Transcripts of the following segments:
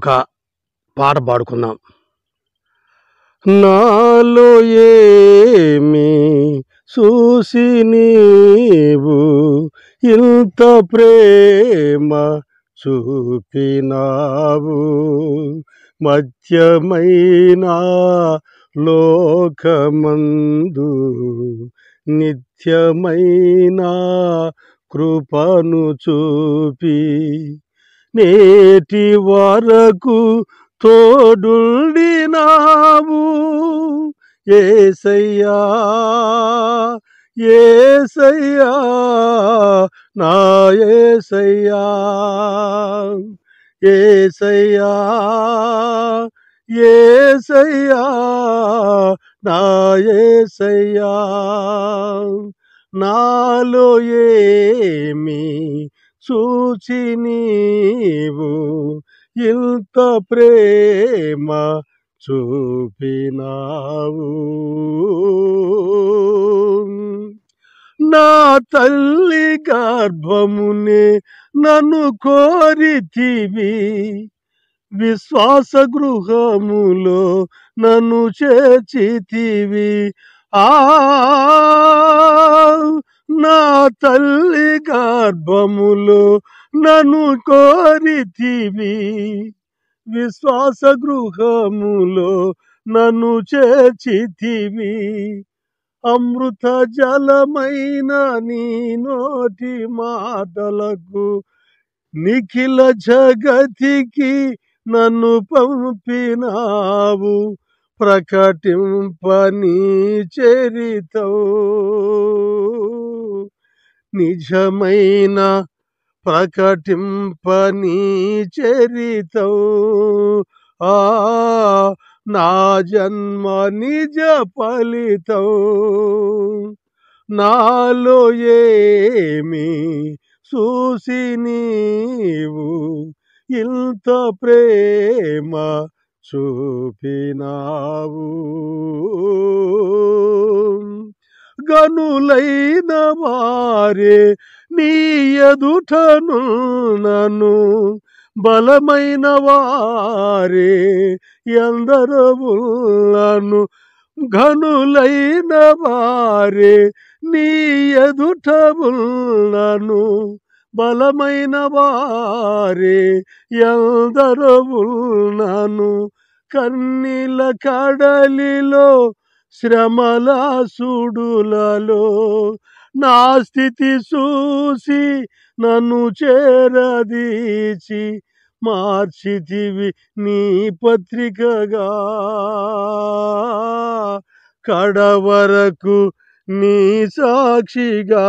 ఒక పాట పాడుకుందాం. నాలో ఏమి చూసి నీవు ఇంత ప్రేమ చూపినావు, మధ్యమైన లోకమందు నిత్యమైన కృపను చూపి నేటి వరకు తోడుండినావు. యేసయ్యా యేసయ్యా నా యేసయ్యా, యేసయ్యా యేసయ్యా నా యేసయ్యా, నాలో ఏమి చూచి నీవు ఇంత ప్రేమ చూపినావు. నా తల్లి గర్భమునే నన్ను కోరితివి, విశ్వాస గృహములో నన్ను చేర్చితివి. నా తల్లి గర్భములో నన్ను కోరితివి, విశ్వాస గృహములో నన్ను చేర్చితివి. అమృత జలమైన నీ నోటి మాటలకు నిఖిల జగతికి నన్ను పంపినావు. ప్రకటింపని చరితవు నిజమైన, ప్రకటింపని చరితవు. నా జన్మ నిజ ఫలితం. నాలో ఏమి చూసి నీవు ఇంత ప్రేమ చూపినావు. గనులైన వారే నీ ఎదుటను నన్ను, బలమైన వారే ఎందరవులను. ఘనులైన వారే నీ ఎదుటవులను, బలమైన వారే ఎందరవులను. కన్నీల కడలిలో శ్రమల సుడులలో నా స్థితి చూసి నన్ను చేరదీచి మార్చితివి నీ పత్రికగా. కడవరకు నీ సాక్షిగా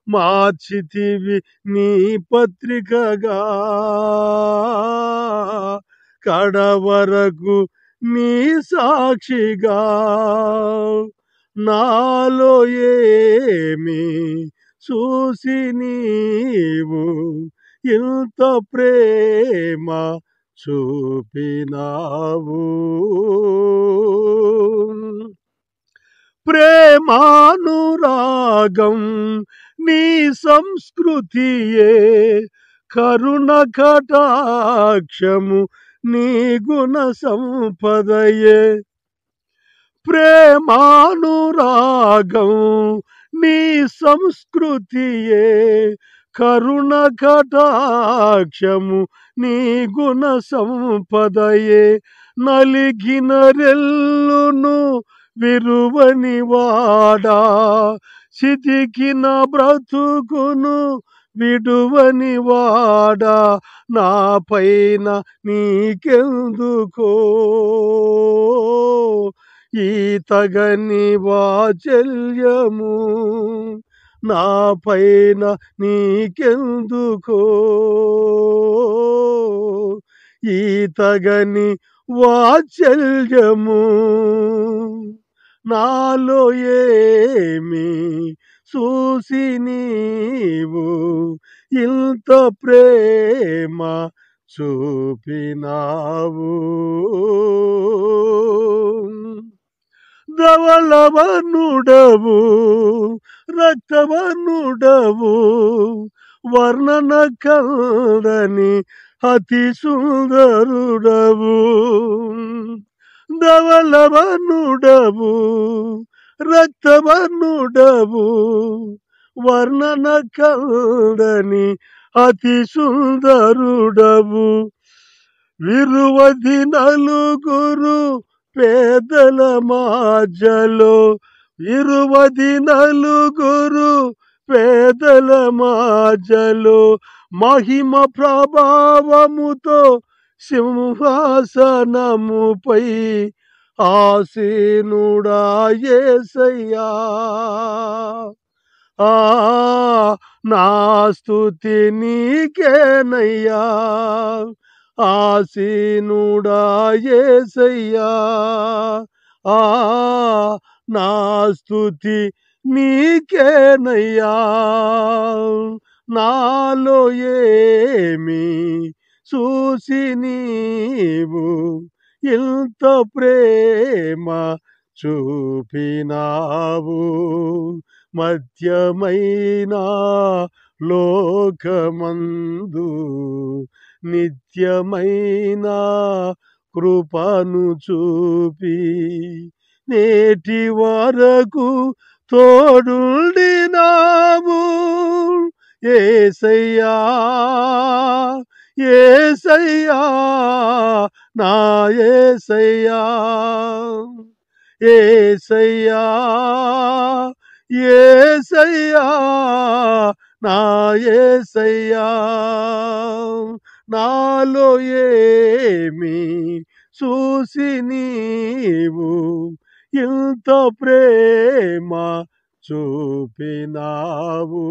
మార్చితివి నీ పత్రికగా. కడవరకు నీ సాక్షిగా. నాలో ఏమి చూసి నీవు ఇంత ప్రేమ చూపినావు. ప్రేమానురాగం నీ సంస్కృతియే, కరుణ కటాక్షము నీ గుణ సంపదయే. ప్రేమానురాగం నీ సంస్కృతియే, కరుణ కటాక్షము నీ గుణ సంపదయే. నలిగిన రెల్లును విరువని వాడా, సితికిన బ్రతుకును విడువని వాడా, నా పైన నీకెందుకో ఈ తగని వాత్సల్యము. నా పైన నీకెందుకో ఈ తగని వాత్సల్యము. నాలో ఏమి చూసి నీవు ఇంత ప్రేమ చూపినావు. ధవళవర్ణుడవు రక్తవర్ణుడవు, వర్ణన కందని అతి సుందరుడవు, ధవలవర్ణుడవు, రక్తవర్ణుడవు, వర్ణన కందని అతి సుందరుడవు. విరువది నలుగురు పేదల మాజలో, ఇరువది నలుగురు పేదల మాజలో, మహిమ ప్రభావముతో సింహాసనముపై ఆసీనుడా యేసయ్యా. నా స్తుతి నీకేనయ్యా, ఆసీనుడా యేసయ్యా. నా స్తుతి నీకేనయ్యా. నాలో ఏమి చూసి నీవు ఇంత ప్రేమ చూపినావు, మధ్యమైన లోకమందు నిత్యమైన కృపను చూపి నేటి వరకు తోడుండినావు యేసయ్యా. యేసయ్యా, నా యేసయ్యా. యేసయ్యా, యేసయ్యా, నా యేసయ్యా. నాలో ఏమి చూసి నీవు ఇంత ప్రేమ చూపినావు.